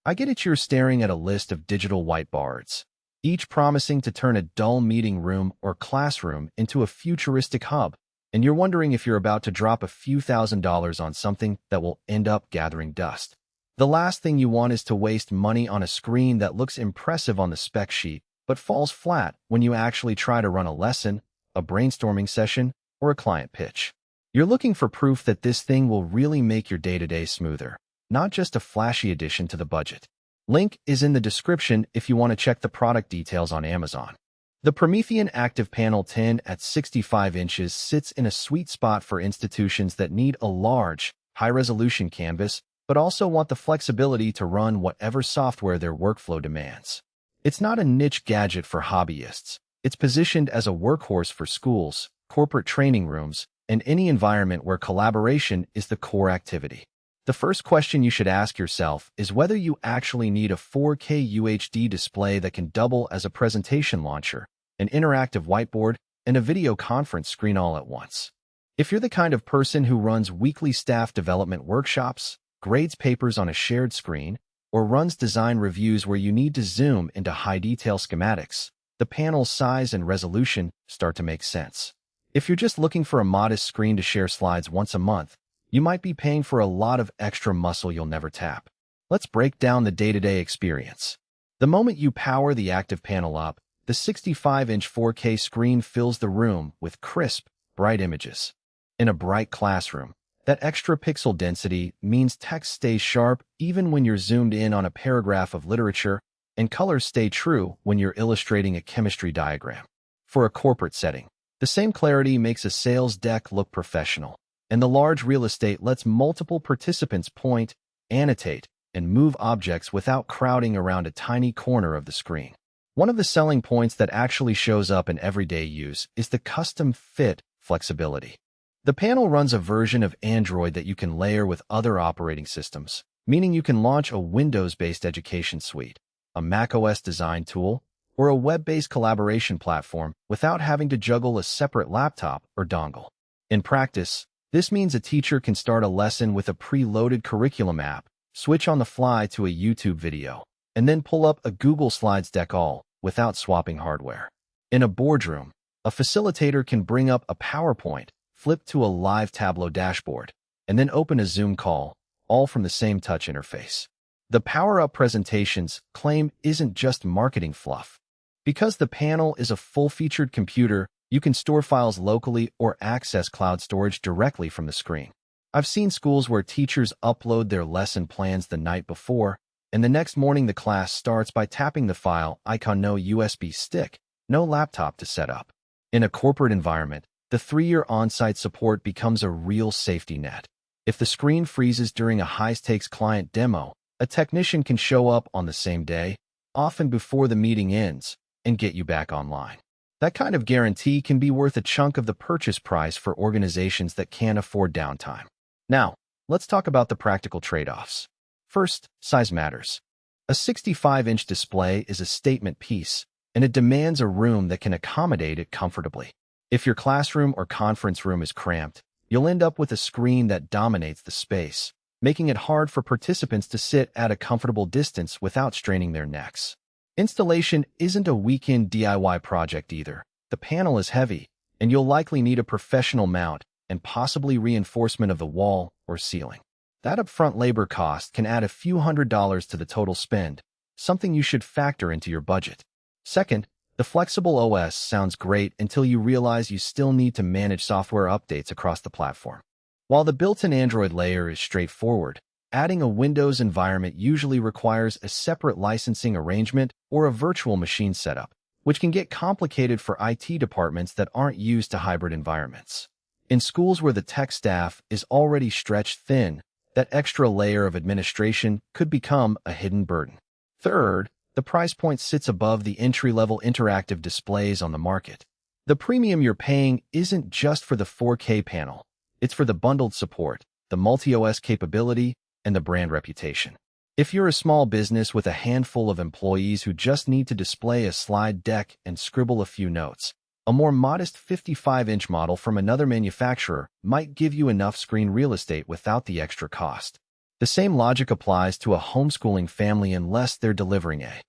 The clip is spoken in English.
I get it, you're staring at a list of digital whiteboards, each promising to turn a dull meeting room or classroom into a futuristic hub, and you're wondering if you're about to drop a few $1,000s on something that will end up gathering dust. The last thing you want is to waste money on a screen that looks impressive on the spec sheet, but falls flat when you actually try to run a lesson, a brainstorming session, or a client pitch. You're looking for proof that this thing will really make your day-to-day smoother, not just a flashy addition to the budget. Link is in the description if you want to check the product details on Amazon. The Promethean ActivPanel 10 at 65 inches sits in a sweet spot for institutions that need a large, high-resolution canvas, but also want the flexibility to run whatever software their workflow demands. It's not a niche gadget for hobbyists. It's positioned as a workhorse for schools, corporate training rooms, and any environment where collaboration is the core activity. The first question you should ask yourself is whether you actually need a 4K UHD display that can double as a presentation launcher, an interactive whiteboard, and a video conference screen all at once. If you're the kind of person who runs weekly staff development workshops, grades papers on a shared screen, or runs design reviews where you need to zoom into high-detail schematics, the panel's size and resolution start to make sense. If you're just looking for a modest screen to share slides once a month, you might be paying for a lot of extra muscle you'll never tap. Let's break down the day-to-day experience. The moment you power the ActivPanel up, the 65-inch 4K screen fills the room with crisp, bright images. In a bright classroom, that extra pixel density means text stays sharp even when you're zoomed in on a paragraph of literature, and colors stay true when you're illustrating a chemistry diagram. For a corporate setting, the same clarity makes a sales deck look professional, and the large real estate lets multiple participants point, annotate, and move objects without crowding around a tiny corner of the screen. One of the selling points that actually shows up in everyday use is the custom-fit flexibility. The panel runs a version of Android that you can layer with other operating systems, meaning you can launch a Windows-based education suite, a macOS design tool, or a web-based collaboration platform without having to juggle a separate laptop or dongle. In practice, this means a teacher can start a lesson with a preloaded curriculum app, switch on the fly to a YouTube video, and then pull up a Google Slides deck all without swapping hardware. In a boardroom, a facilitator can bring up a PowerPoint, flip to a live Tableau dashboard, and then open a Zoom call, all from the same touch interface. The Power-Up Presentations claim isn't just marketing fluff. Because the panel is a full-featured computer, you can store files locally or access cloud storage directly from the screen. I've seen schools where teachers upload their lesson plans the night before, and the next morning the class starts by tapping the file icon. No USB stick, no laptop to set up. In a corporate environment, the 3-year on-site support becomes a real safety net. If the screen freezes during a high-stakes client demo, a technician can show up on the same day, often before the meeting ends, and get you back online. That kind of guarantee can be worth a chunk of the purchase price for organizations that can't afford downtime. Now, let's talk about the practical trade-offs. First, size matters. A 65-inch display is a statement piece, and it demands a room that can accommodate it comfortably. If your classroom or conference room is cramped, you'll end up with a screen that dominates the space, making it hard for participants to sit at a comfortable distance without straining their necks. Installation isn't a weekend DIY project either. The panel is heavy, and you'll likely need a professional mount and possibly reinforcement of the wall or ceiling. That upfront labor cost can add a few $100s to the total spend, something you should factor into your budget. Second, the flexible OS sounds great until you realize you still need to manage software updates across the platform. While the built-in Android layer is straightforward, adding a Windows environment usually requires a separate licensing arrangement or a virtual machine setup, which can get complicated for IT departments that aren't used to hybrid environments. In schools where the tech staff is already stretched thin, that extra layer of administration could become a hidden burden. Third, the price point sits above the entry-level interactive displays on the market. The premium you're paying isn't just for the 4K panel. It's for the bundled support, the multi-OS capability, and the brand reputation. If you're a small business with a handful of employees who just need to display a slide deck and scribble a few notes, a more modest 55-inch model from another manufacturer might give you enough screen real estate without the extra cost. The same logic applies to a homeschooling family unless they're delivering a